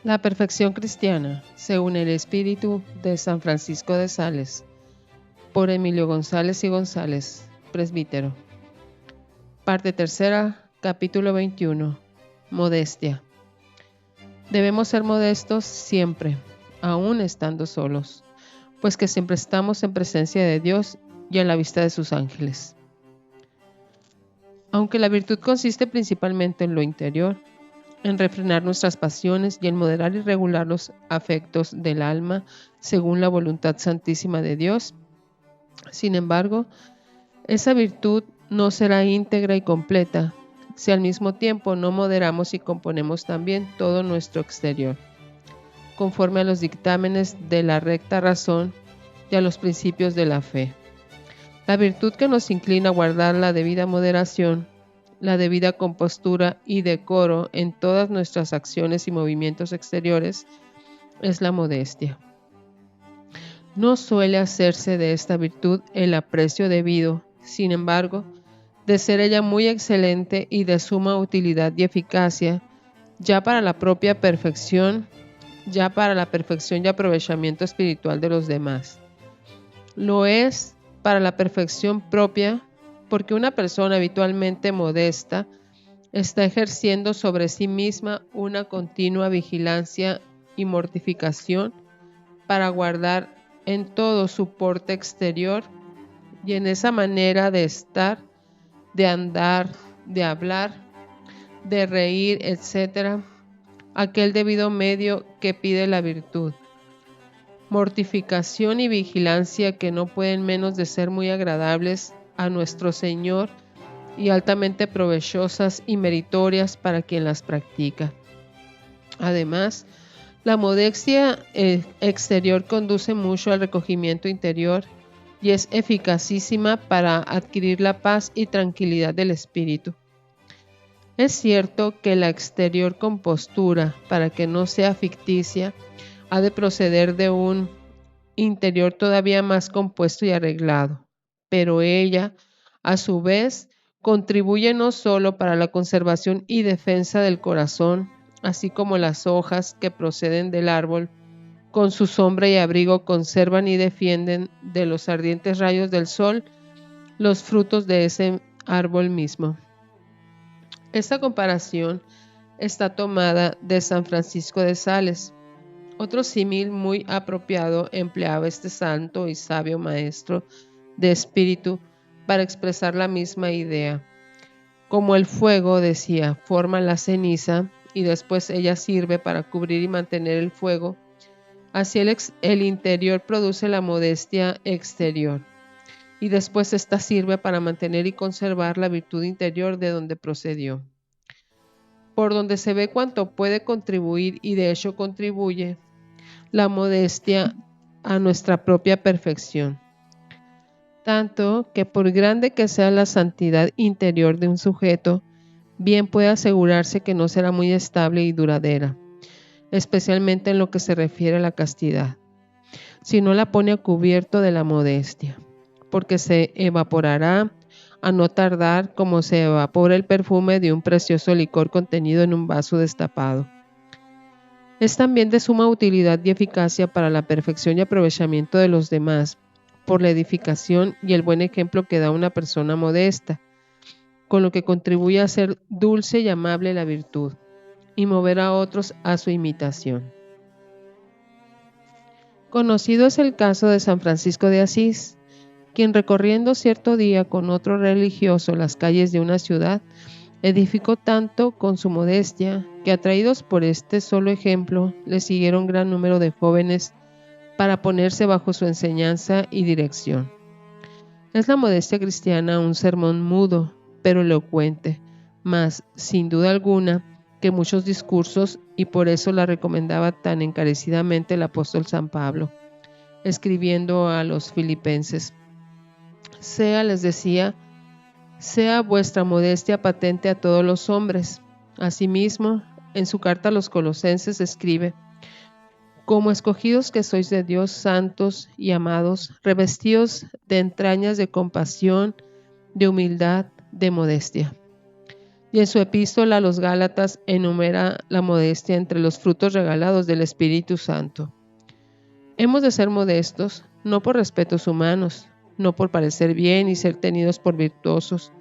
La perfección cristiana, según el espíritu de San Francisco de Sales, por Emilio González y González, presbítero. Parte tercera, capítulo 21. Modestia. Debemos ser modestos siempre, aun estando solos, pues que siempre estamos en presencia de Dios y a la vista de sus ángeles. Aunque la virtud consiste principalmente en lo interior, en refrenar nuestras pasiones y en moderar y regular los afectos del alma según la voluntad santísima de Dios, sin embargo, esa virtud no será íntegra y completa si al mismo tiempo no moderamos y componemos también todo nuestro exterior, conforme a los dictámenes de la recta razón y a los principios de la fe. La virtud que nos inclina a guardar la debida moderación, la debida compostura y decoro en todas nuestras acciones y movimientos exteriores es la modestia. No suele hacerse de esta virtud el aprecio debido, sin embargo, de ser ella muy excelente y de suma utilidad y eficacia, ya para la propia perfección, y aprovechamiento espiritual de los demás. Lo es para la perfección propia, porque una persona habitualmente modesta está ejerciendo sobre sí misma una continua vigilancia y mortificación para guardar en todo su porte exterior y en esa manera de estar, de andar, de hablar, de reír, etc., aquel debido medio que pide la virtud. Mortificación y vigilancia que no pueden menos de ser muy agradables a nuestro Señor y altamente provechosas y meritorias para quien las practica. Además, la modestia exterior conduce mucho al recogimiento interior y es eficacísima para adquirir la paz y tranquilidad del espíritu. Es cierto que la exterior compostura, para que no sea ficticia, ha de proceder de un interior todavía más compuesto y arreglado, pero ella, a su vez, contribuye no solo para la conservación y defensa del corazón, así como las hojas que proceden del árbol, con su sombra y abrigo conservan y defienden de los ardientes rayos del sol los frutos de ese árbol mismo. Esta comparación está tomada de San Francisco de Sales. Otro símil muy apropiado empleaba este santo y sabio maestro de espíritu para expresar la misma idea. Como el fuego, decía, forma la ceniza y después ella sirve para cubrir y mantener el fuego, así el interior produce la modestia exterior y después esta sirve para mantener y conservar la virtud interior de donde procedió. Por donde se ve cuánto puede contribuir y de hecho contribuye la modestia a nuestra propia perfección. Tanto que por grande que sea la santidad interior de un sujeto, bien puede asegurarse que no será muy estable y duradera, especialmente en lo que se refiere a la castidad, si no la pone a cubierto de la modestia, porque se evaporará a no tardar como se evapora el perfume de un precioso licor contenido en un vaso destapado. Es también de suma utilidad y eficacia para la perfección y aprovechamiento de los demás, por la edificación y el buen ejemplo que da una persona modesta, con lo que contribuye a ser dulce y amable la virtud, y mover a otros a su imitación. Conocido es el caso de San Francisco de Asís, quien recorriendo cierto día con otro religioso las calles de una ciudad, edificó tanto con su modestia que, atraídos por este solo ejemplo, le siguieron gran número de jóvenes para ponerse bajo su enseñanza y dirección. Es la modestia cristiana un sermón mudo, pero elocuente, mas, sin duda alguna, que muchos discursos, y por eso la recomendaba tan encarecidamente el apóstol San Pablo, escribiendo a los filipenses. Les decía, sea vuestra modestia patente a todos los hombres. Asimismo, en su carta a los colosenses escribe, como escogidos que sois de Dios, santos y amados, revestidos de entrañas de compasión, de humildad, de modestia. Y en su epístola a los Gálatas enumera la modestia entre los frutos regalados del Espíritu Santo. Hemos de ser modestos, no por respetos humanos, no por parecer bien y ser tenidos por virtuosos,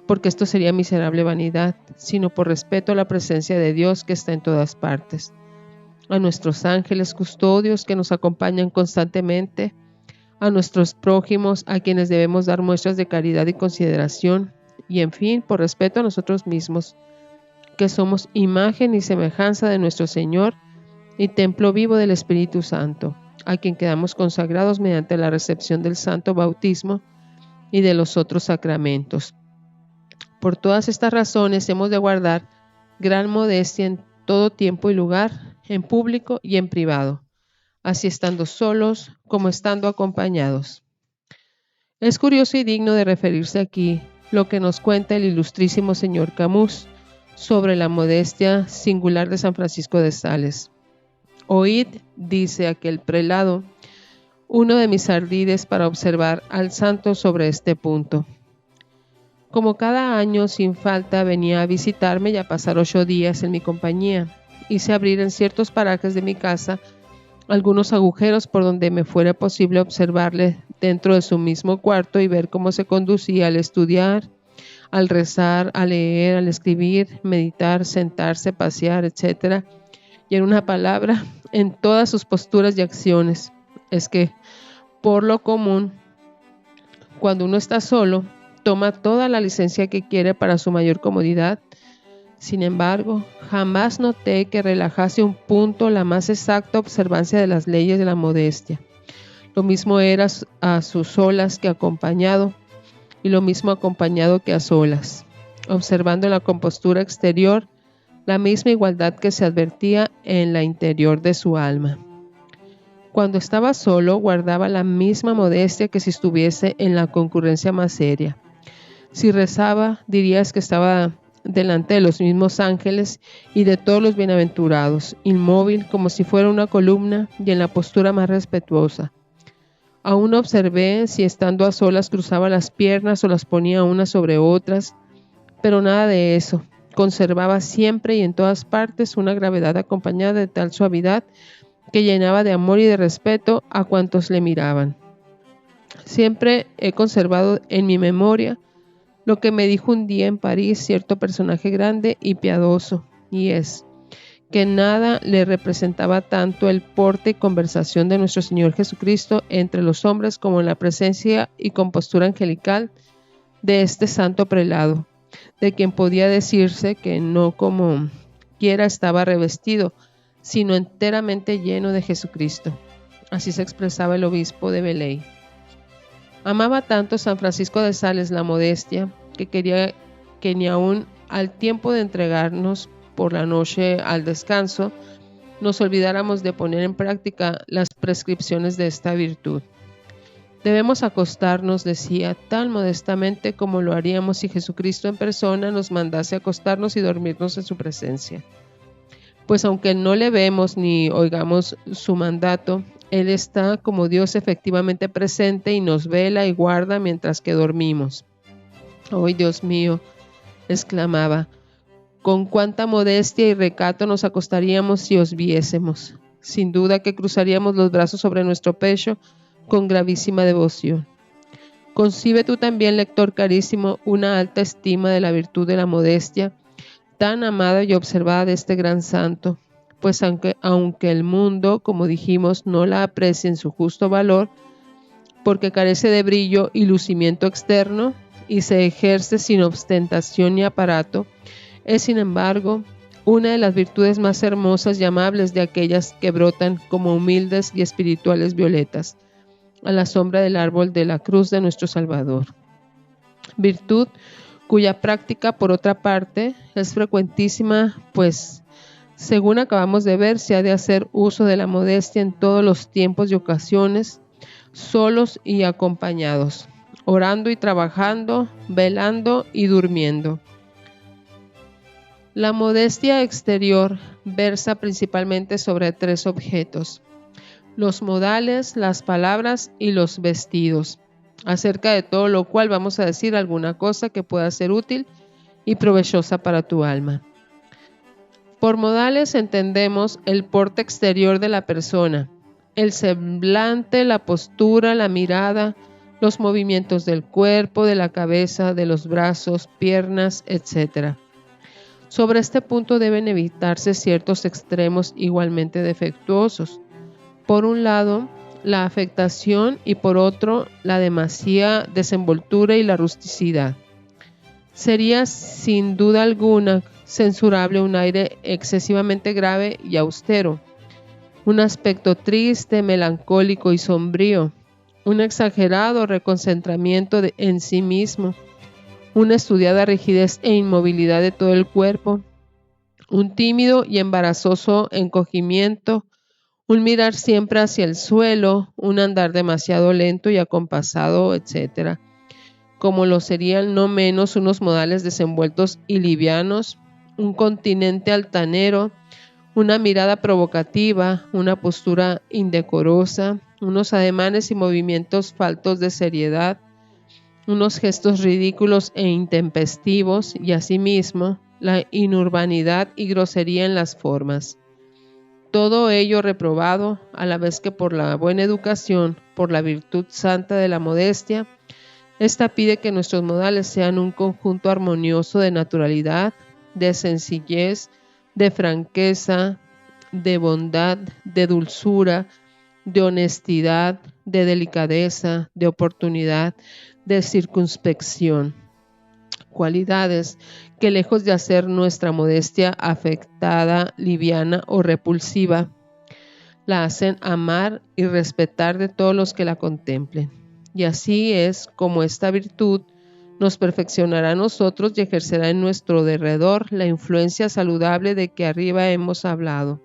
porque esto sería miserable vanidad, sino por respeto a la presencia de Dios que está en todas partes, a nuestros ángeles custodios que nos acompañan constantemente, a nuestros prójimos a quienes debemos dar muestras de caridad y consideración, y en fin, por respeto a nosotros mismos, que somos imagen y semejanza de nuestro Señor y templo vivo del Espíritu Santo, a quien quedamos consagrados mediante la recepción del santo bautismo y de los otros sacramentos. Por todas estas razones hemos de guardar gran modestia en todo tiempo y lugar, en público y en privado, así estando solos como estando acompañados. Es curioso y digno de referirse aquí lo que nos cuenta el ilustrísimo señor Camus sobre la modestia singular de San Francisco de Sales. Oíd, dice aquel prelado, uno de mis ardides para observar al santo sobre este punto. Como cada año sin falta venía a visitarme y a pasar 8 días en mi compañía, hice abrir en ciertos parajes de mi casa algunos agujeros por donde me fuera posible observarle dentro de su mismo cuarto y ver cómo se conducía al estudiar, al rezar, al leer, al escribir, meditar, sentarse, pasear, etc. Y en una palabra, en todas sus posturas y acciones. Es que, por lo común, cuando uno está solo, toma toda la licencia que quiere para su mayor comodidad. Sin embargo, jamás noté que relajase un punto la más exacta observancia de las leyes de la modestia. Lo mismo era a sus solas que acompañado, y lo mismo acompañado que a solas, observando en la compostura exterior la misma igualdad que se advertía en la interior de su alma. Cuando estaba solo, guardaba la misma modestia que si estuviese en la concurrencia más seria. Si rezaba, dirías que estaba delante de los mismos ángeles y de todos los bienaventurados, inmóvil como si fuera una columna y en la postura más respetuosa. Aún observé si estando a solas cruzaba las piernas o las ponía unas sobre otras, pero nada de eso. Conservaba siempre y en todas partes una gravedad acompañada de tal suavidad que llenaba de amor y de respeto a cuantos le miraban. Siempre he conservado en mi memoria lo que me dijo un día en París cierto personaje grande y piadoso, y es que nada le representaba tanto el porte y conversación de nuestro Señor Jesucristo entre los hombres como en la presencia y compostura angelical de este santo prelado, de quien podía decirse que no como quiera estaba revestido, sino enteramente lleno de Jesucristo. Así se expresaba el obispo de Velay. Amaba tanto San Francisco de Sales la modestia, que quería que ni aun al tiempo de entregarnos por la noche al descanso, nos olvidáramos de poner en práctica las prescripciones de esta virtud. Debemos acostarnos, decía, tan modestamente como lo haríamos si Jesucristo en persona nos mandase acostarnos y dormirnos en su presencia. Pues aunque no le vemos ni oigamos su mandato, Él está como Dios efectivamente presente y nos vela y guarda mientras que dormimos. ¡Ay, Dios mío!, exclamaba, con cuánta modestia y recato nos acostaríamos si os viésemos. Sin duda que cruzaríamos los brazos sobre nuestro pecho con gravísima devoción. Concibe tú también, lector carísimo, una alta estima de la virtud de la modestia, tan amada y observada de este gran santo, pues aunque el mundo, como dijimos, no la aprecia en su justo valor, porque carece de brillo y lucimiento externo, y se ejerce sin ostentación ni aparato, es sin embargo una de las virtudes más hermosas y amables de aquellas que brotan como humildes y espirituales violetas a la sombra del árbol de la cruz de nuestro Salvador. Virtud cuya práctica, por otra parte, es frecuentísima, pues, según acabamos de ver, se ha de hacer uso de la modestia en todos los tiempos y ocasiones, solos y acompañados, orando y trabajando, velando y durmiendo. La modestia exterior versa principalmente sobre 3 objetos: los modales, las palabras y los vestidos, acerca de todo lo cual vamos a decir alguna cosa que pueda ser útil y provechosa para tu alma. Por modales entendemos el porte exterior de la persona, el semblante, la postura, la mirada, los movimientos del cuerpo, de la cabeza, de los brazos, piernas, etc. Sobre este punto deben evitarse ciertos extremos igualmente defectuosos. Por un lado, la afectación y por otro, la demasía desenvoltura y la rusticidad. Sería sin duda alguna censurable un aire excesivamente grave y austero, un aspecto triste, melancólico y sombrío, un exagerado reconcentramiento en sí mismo, una estudiada rigidez e inmovilidad de todo el cuerpo, un tímido y embarazoso encogimiento, un mirar siempre hacia el suelo, un andar demasiado lento y acompasado, etc., como lo serían no menos unos modales desenvueltos y livianos, un continente altanero, una mirada provocativa, una postura indecorosa, unos ademanes y movimientos faltos de seriedad, unos gestos ridículos e intempestivos y asimismo la inurbanidad y grosería en las formas. Todo ello reprobado, a la vez que por la buena educación, por la virtud santa de la modestia, esta pide que nuestros modales sean un conjunto armonioso de naturalidad, de sencillez, de franqueza, de bondad, de dulzura, de honestidad, de delicadeza, de oportunidad, de circunspección. Cualidades que, lejos de hacer nuestra modestia afectada, liviana o repulsiva, la hacen amar y respetar de todos los que la contemplen. Y así es como esta virtud nos perfeccionará a nosotros y ejercerá en nuestro derredor la influencia saludable de que arriba hemos hablado.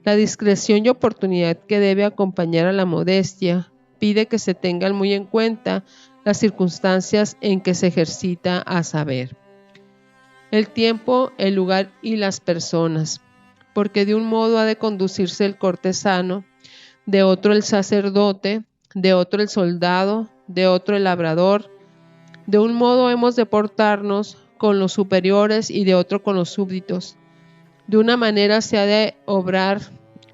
La discreción y oportunidad que debe acompañar a la modestia pide que se tengan muy en cuenta las circunstancias en que se ejercita, a saber, el tiempo, el lugar y las personas, porque de un modo ha de conducirse el cortesano, de otro el sacerdote, de otro el soldado, de otro el labrador. De un modo hemos de portarnos con los superiores y de otro con los súbditos. De una manera se ha de obrar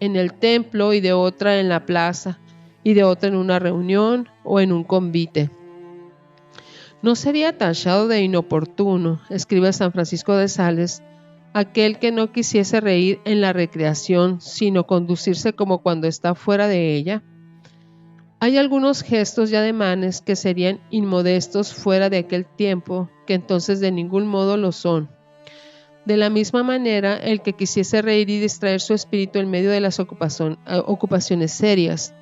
en el templo y de otra en la plaza, y de otra en una reunión o en un convite. No sería tachado de inoportuno, escribe San Francisco de Sales, aquel que no quisiese reír en la recreación, sino conducirse como cuando está fuera de ella. Hay algunos gestos y ademanes que serían inmodestos fuera de aquel tiempo, que entonces de ningún modo lo son. De la misma manera, el que quisiese reír y distraer su espíritu en medio de las ocupaciones serias,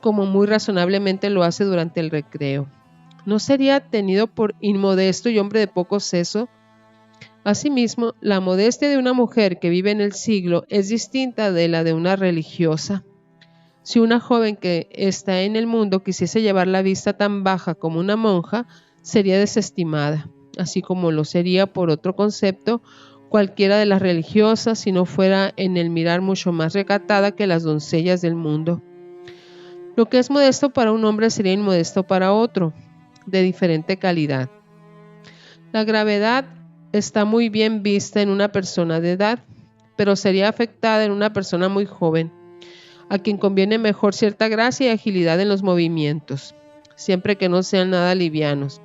como muy razonablemente lo hace durante el recreo, no sería tenido por inmodesto y hombre de poco seso. Asimismo, la modestia de una mujer que vive en el siglo es distinta de la de una religiosa. Si una joven que está en el mundo quisiese llevar la vista tan baja como una monja, sería desestimada, así como lo sería por otro concepto cualquiera de las religiosas si no fuera en el mirar mucho más recatada que las doncellas del mundo. Lo que es modesto para un hombre sería inmodesto para otro, de diferente calidad. La gravedad está muy bien vista en una persona de edad, pero sería afectada en una persona muy joven, a quien conviene mejor cierta gracia y agilidad en los movimientos, siempre que no sean nada livianos.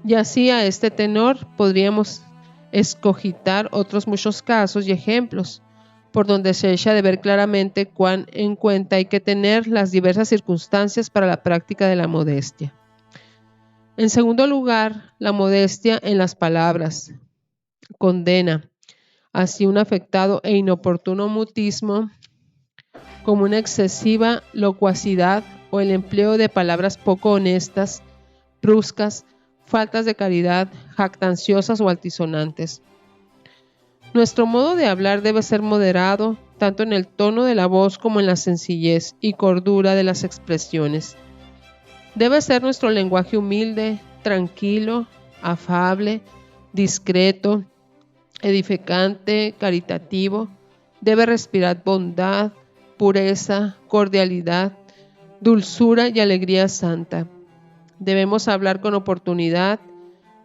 Y así a este tenor podríamos escogitar otros muchos casos y ejemplos, por donde se echa de ver claramente cuán en cuenta hay que tener las diversas circunstancias para la práctica de la modestia. En segundo lugar, la modestia en las palabras condena así un afectado e inoportuno mutismo, como una excesiva locuacidad o el empleo de palabras poco honestas, bruscas, faltas de caridad, jactanciosas o altisonantes. Nuestro modo de hablar debe ser moderado, tanto en el tono de la voz como en la sencillez y cordura de las expresiones. Debe ser nuestro lenguaje humilde, tranquilo, afable, discreto, edificante, caritativo. Debe respirar bondad, pureza, cordialidad, dulzura y alegría santa. Debemos hablar con oportunidad,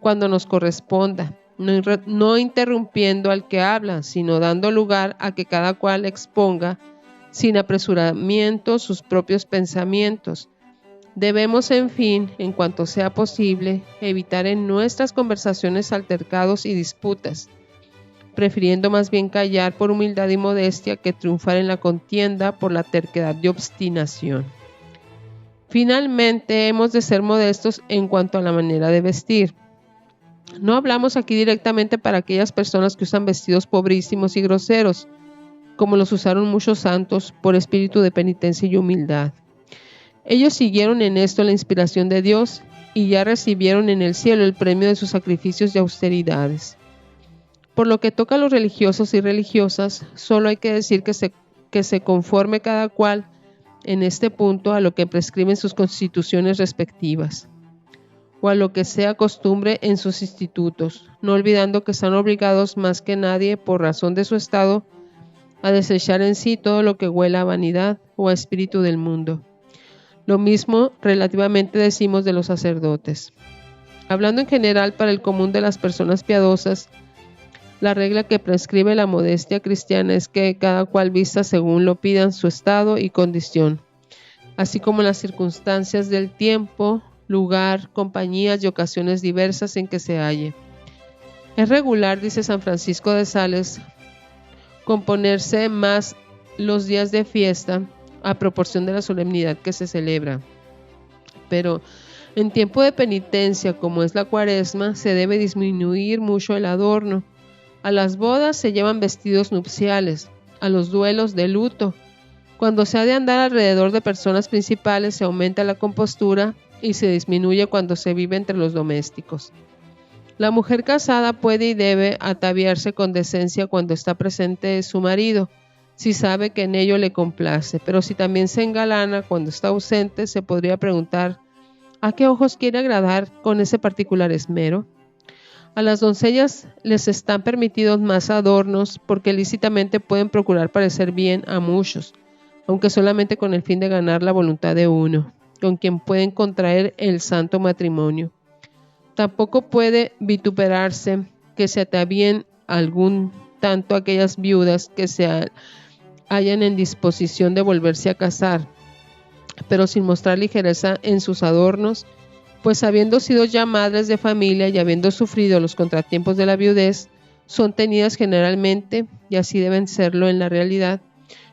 cuando nos corresponda, no interrumpiendo al que habla, sino dando lugar a que cada cual exponga sin apresuramiento sus propios pensamientos. Debemos, en fin, en cuanto sea posible, evitar en nuestras conversaciones altercados y disputas, prefiriendo más bien callar por humildad y modestia que triunfar en la contienda por la terquedad y obstinación. Finalmente, hemos de ser modestos en cuanto a la manera de vestir. No hablamos aquí directamente para aquellas personas que usan vestidos pobrísimos y groseros, como los usaron muchos santos por espíritu de penitencia y humildad. Ellos siguieron en esto la inspiración de Dios y ya recibieron en el cielo el premio de sus sacrificios y austeridades. Por lo que toca a los religiosos y religiosas, solo hay que decir que se conforme cada cual en este punto a lo que prescriben sus constituciones respectivas, o a lo que sea costumbre en sus institutos, no olvidando que están obligados más que nadie, por razón de su estado, a desechar en sí todo lo que huela a vanidad o a espíritu del mundo. Lo mismo relativamente decimos de los sacerdotes. Hablando en general para el común de las personas piadosas, la regla que prescribe la modestia cristiana es que cada cual vista según lo pidan su estado y condición, así como las circunstancias del tiempo, lugar, compañías y ocasiones diversas en que se halle. Es regular, dice San Francisco de Sales, componerse más los días de fiesta a proporción de la solemnidad que se celebra. Pero en tiempo de penitencia, como es la Cuaresma, se debe disminuir mucho el adorno. A las bodas se llevan vestidos nupciales, a los duelos de luto. Cuando se ha de andar alrededor de personas principales, se aumenta la compostura y se disminuye cuando se vive entre los domésticos. La mujer casada puede y debe ataviarse con decencia cuando está presente su marido, si sabe que en ello le complace, pero si también se engalana cuando está ausente, se podría preguntar, ¿a qué ojos quiere agradar con ese particular esmero? A las doncellas les están permitidos más adornos porque lícitamente pueden procurar parecer bien a muchos, aunque solamente con el fin de ganar la voluntad de uno, con quien pueden contraer el santo matrimonio. Tampoco puede vituperarse que se atavíen algún tanto aquellas viudas que se hallan en disposición de volverse a casar, pero sin mostrar ligereza en sus adornos, pues habiendo sido ya madres de familia y habiendo sufrido los contratiempos de la viudez, son tenidas generalmente, y así deben serlo en la realidad,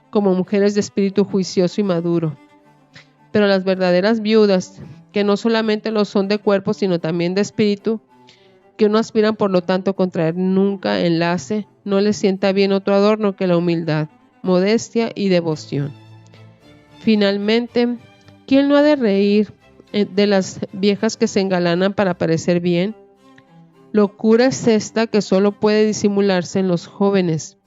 como mujeres de espíritu juicioso y maduro. Pero las verdaderas viudas, que no solamente lo son de cuerpo, sino también de espíritu, que no aspiran por lo tanto a contraer nunca enlace, no les sienta bien otro adorno que la humildad, modestia y devoción. Finalmente, ¿quién no ha de reír de las viejas que se engalanan para parecer bien? Locura es esta que solo puede disimularse en los jóvenes.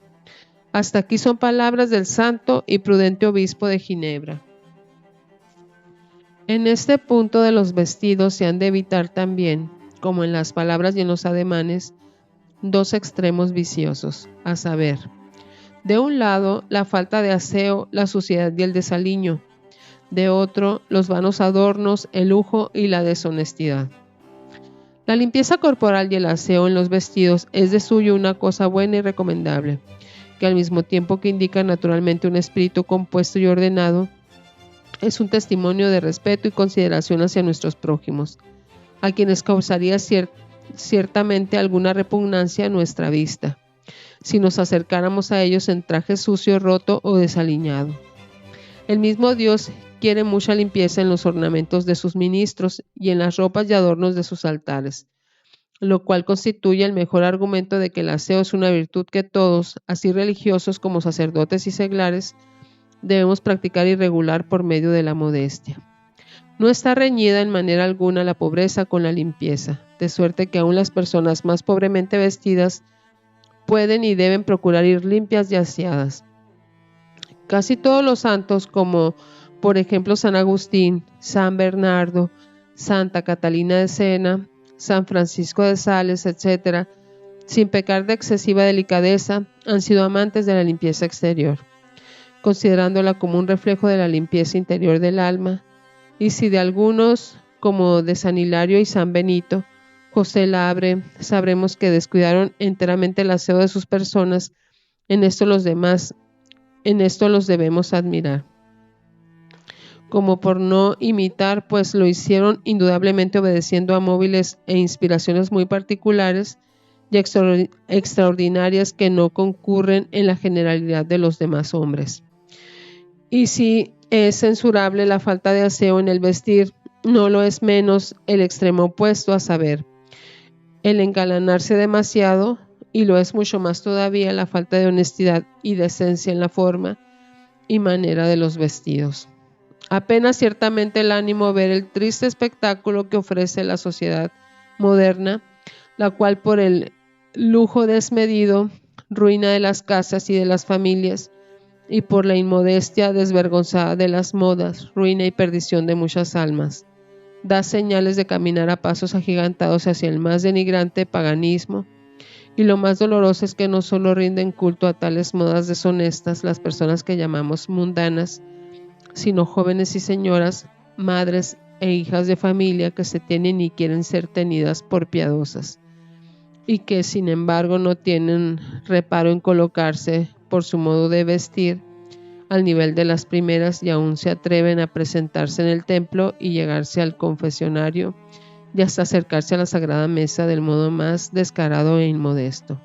Hasta aquí son palabras del santo y prudente obispo de Ginebra. En este punto de los vestidos se han de evitar también, como en las palabras y en los ademanes, dos extremos viciosos, a saber, de un lado, la falta de aseo, la suciedad y el desaliño; de otro, los vanos adornos, el lujo y la deshonestidad. La limpieza corporal y el aseo en los vestidos es de suyo una cosa buena y recomendable, que al mismo tiempo que indica naturalmente un espíritu compuesto y ordenado, es un testimonio de respeto y consideración hacia nuestros prójimos, a quienes causaría ciertamente alguna repugnancia a nuestra vista, si nos acercáramos a ellos en traje sucio, roto o desaliñado. El mismo Dios quiere mucha limpieza en los ornamentos de sus ministros y en las ropas y adornos de sus altares, lo cual constituye el mejor argumento de que el aseo es una virtud que todos, así religiosos como sacerdotes y seglares, debemos practicar y regular por medio de la modestia. No está reñida en manera alguna la pobreza con la limpieza, de suerte que aun las personas más pobremente vestidas pueden y deben procurar ir limpias y aseadas. Casi todos los santos, como por ejemplo San Agustín, San Bernardo, Santa Catalina de Siena, San Francisco de Sales, etc., sin pecar de excesiva delicadeza, han sido amantes de la limpieza exterior, considerándola como un reflejo de la limpieza interior del alma, y si de algunos, como de San Hilario y San Benito, José la abre, sabremos que descuidaron enteramente el aseo de sus personas. En esto los debemos admirar. Como por no imitar, pues lo hicieron indudablemente obedeciendo a móviles e inspiraciones muy particulares y extraordinarias que no concurren en la generalidad de los demás hombres. Y si es censurable la falta de aseo en el vestir, no lo es menos el extremo opuesto, a saber, el engalanarse demasiado, y lo es mucho más todavía la falta de honestidad y decencia en la forma y manera de los vestidos. Apenas ciertamente el ánimo ver el triste espectáculo que ofrece la sociedad moderna, la cual por el lujo desmedido, ruina de las casas y de las familias, y por la inmodestia desvergonzada de las modas, ruina y perdición de muchas almas, da señales de caminar a pasos agigantados hacia el más denigrante paganismo, y lo más doloroso es que no solo rinden culto a tales modas deshonestas las personas que llamamos mundanas, sino jóvenes y señoras, madres e hijas de familia que se tienen y quieren ser tenidas por piadosas, y que sin embargo no tienen reparo en colocarse por su modo de vestir al nivel de las primeras y aún se atreven a presentarse en el templo y llegarse al confesionario y hasta acercarse a la sagrada mesa del modo más descarado e inmodesto.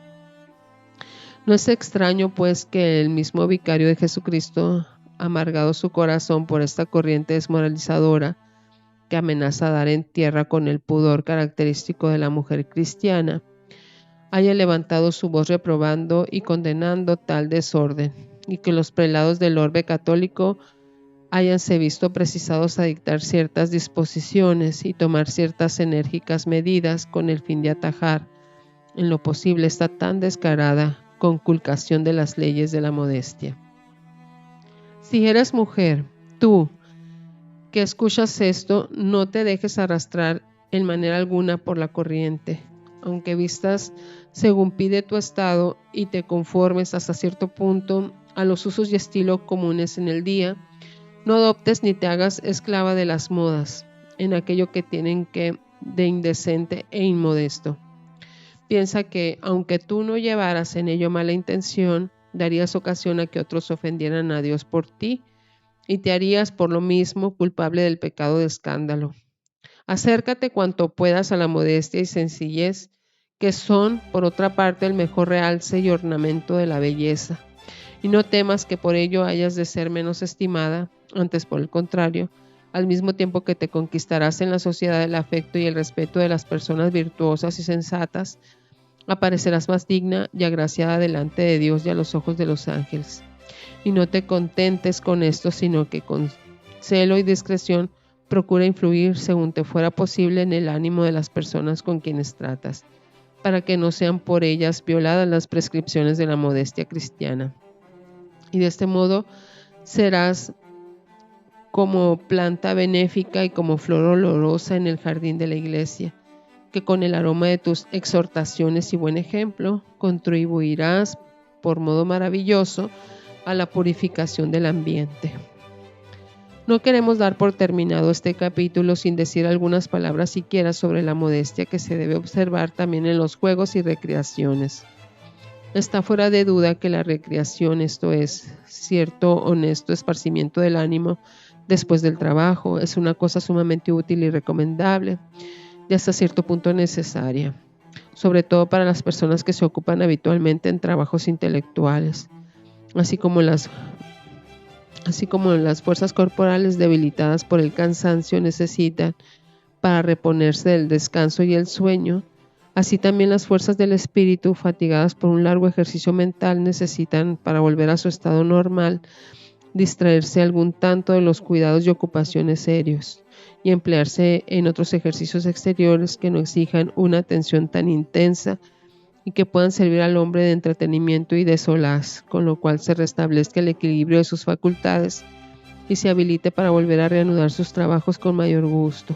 No es extraño pues que el mismo vicario de Jesucristo, amargado su corazón por esta corriente desmoralizadora que amenaza dar en tierra con el pudor característico de la mujer cristiana, haya levantado su voz reprobando y condenando tal desorden, y que los prelados del orbe católico háyanse visto precisados a dictar ciertas disposiciones y tomar ciertas enérgicas medidas con el fin de atajar en lo posible esta tan descarada conculcación de las leyes de la modestia. Si eres mujer, tú que escuchas esto, no te dejes arrastrar en manera alguna por la corriente, aunque vistas según pide tu estado y te conformes hasta cierto punto a los usos y estilo comunes en el día, no adoptes ni te hagas esclava de las modas, en aquello que tienen que de indecente e inmodesto. Piensa que, aunque tú no llevaras en ello mala intención, darías ocasión a que otros ofendieran a Dios por ti y te harías por lo mismo culpable del pecado de escándalo. Acércate cuanto puedas a la modestia y sencillez, que son, por otra parte, el mejor realce y ornamento de la belleza. Y no temas que por ello hayas de ser menos estimada, antes por el contrario, al mismo tiempo que te conquistarás en la sociedad el afecto y el respeto de las personas virtuosas y sensatas, aparecerás más digna y agraciada delante de Dios y a los ojos de los ángeles. Y no te contentes con esto, sino que con celo y discreción procura influir según te fuera posible en el ánimo de las personas con quienes tratas, para que no sean por ellas violadas las prescripciones de la modestia cristiana. Y de este modo serás como planta benéfica y como flor olorosa en el jardín de la iglesia, que con el aroma de tus exhortaciones y buen ejemplo contribuirás por modo maravilloso a la purificación del ambiente. No queremos dar por terminado este capítulo sin decir algunas palabras siquiera sobre la modestia que se debe observar también en los juegos y recreaciones. Está fuera de duda que la recreación, esto es, cierto honesto esparcimiento del ánimo después del trabajo, es una cosa sumamente útil y recomendable y hasta cierto punto necesaria, sobre todo para las personas que se ocupan habitualmente en trabajos intelectuales, así como las fuerzas corporales debilitadas por el cansancio necesitan para reponerse del descanso y el sueño. Así también las fuerzas del espíritu, fatigadas por un largo ejercicio mental, necesitan, para volver a su estado normal, distraerse algún tanto de los cuidados y ocupaciones serios y emplearse en otros ejercicios exteriores que no exijan una atención tan intensa y que puedan servir al hombre de entretenimiento y de solaz, con lo cual se restablezca el equilibrio de sus facultades y se habilite para volver a reanudar sus trabajos con mayor gusto,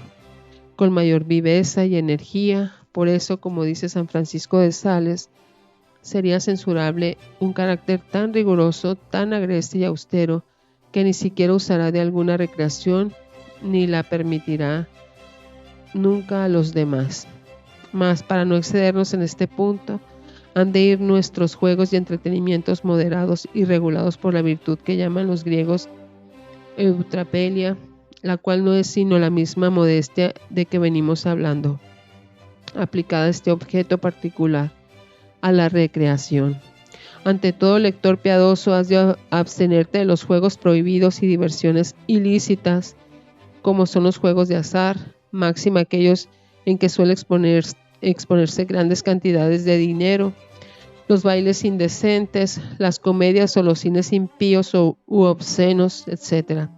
con mayor viveza y energía. Por eso, como dice San Francisco de Sales, sería censurable un carácter tan riguroso, tan agreste y austero, que ni siquiera usará de alguna recreación ni la permitirá nunca a los demás. Mas para no excedernos en este punto, han de ir nuestros juegos y entretenimientos moderados y regulados por la virtud que llaman los griegos eutrapelia, la cual no es sino la misma modestia de que venimos hablando, aplicada a este objeto particular, a la recreación. Ante todo, lector piadoso, has de abstenerte de los juegos prohibidos y diversiones ilícitas, como son los juegos de azar, máxima aquellos en que suele exponerse grandes cantidades de dinero, los bailes indecentes, las comedias o los cines impíos u obscenos, etc.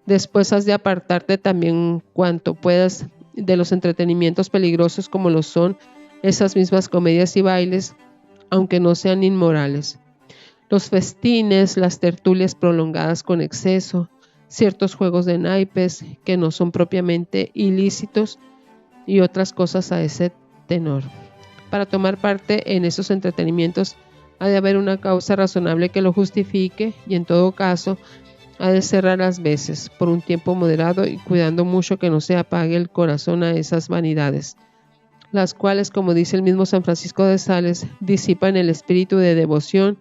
Después has de apartarte también cuanto puedas de los entretenimientos peligrosos como lo son esas mismas comedias y bailes, aunque no sean inmorales. Los festines, las tertulias prolongadas con exceso, ciertos juegos de naipes que no son propiamente ilícitos y otras cosas a ese tenor. Para tomar parte en esos entretenimientos ha de haber una causa razonable que lo justifique y en todo caso ha de ser raras veces, por un tiempo moderado y cuidando mucho que no se apague el corazón a esas vanidades, las cuales, como dice el mismo San Francisco de Sales, disipan el espíritu de devoción,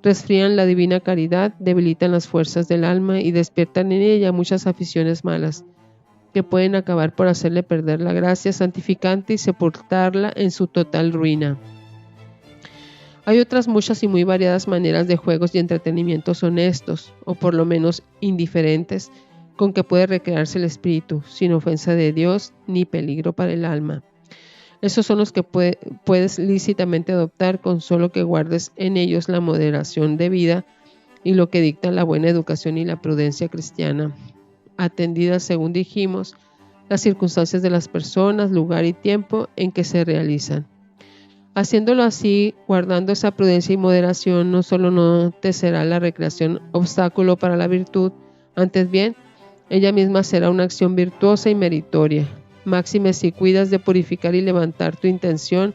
resfrían la divina caridad, debilitan las fuerzas del alma y despiertan en ella muchas aficiones malas, que pueden acabar por hacerle perder la gracia santificante y sepultarla en su total ruina. Hay otras muchas y muy variadas maneras de juegos y entretenimientos honestos, o por lo menos indiferentes, con que puede recrearse el espíritu, sin ofensa de Dios ni peligro para el alma. Esos son los que puedes lícitamente adoptar con solo que guardes en ellos la moderación debida y lo que dicta la buena educación y la prudencia cristiana, atendidas, según dijimos, las circunstancias de las personas, lugar y tiempo en que se realizan. Haciéndolo así, guardando esa prudencia y moderación, no solo no te será la recreación obstáculo para la virtud, antes bien, ella misma será una acción virtuosa y meritoria. Máxime si cuidas de purificar y levantar tu intención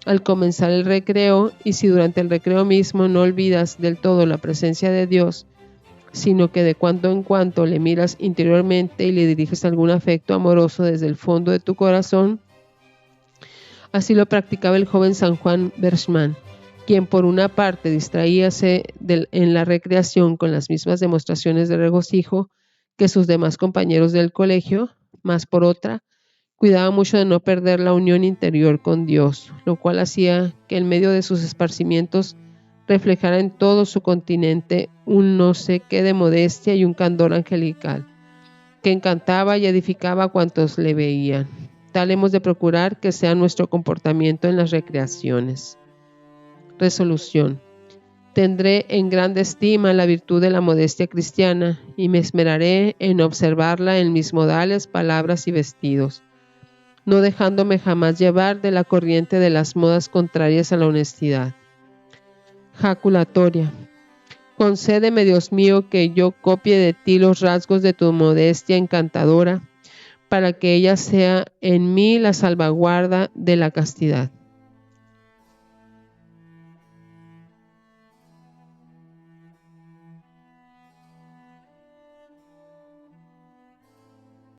al comenzar el recreo, y si durante el recreo mismo no olvidas del todo la presencia de Dios, sino que de cuando en cuando le miras interiormente y le diriges algún afecto amoroso desde el fondo de tu corazón. Así lo practicaba el joven San Juan Berchmán, quien por una parte distraíase en la recreación con las mismas demostraciones de regocijo que sus demás compañeros del colegio, mas por otra, cuidaba mucho de no perder la unión interior con Dios, lo cual hacía que en medio de sus esparcimientos reflejara en todo su continente un no sé qué de modestia y un candor angelical, que encantaba y edificaba a cuantos le veían. Tal hemos de procurar que sea nuestro comportamiento en las recreaciones. Resolución. Tendré en grande estima la virtud de la modestia cristiana y me esmeraré en observarla en mis modales, palabras y vestidos, no dejándome jamás llevar de la corriente de las modas contrarias a la honestidad. Jaculatoria. Concédeme, Dios mío, que yo copie de ti los rasgos de tu modestia encantadora, para que ella sea en mí la salvaguarda de la castidad.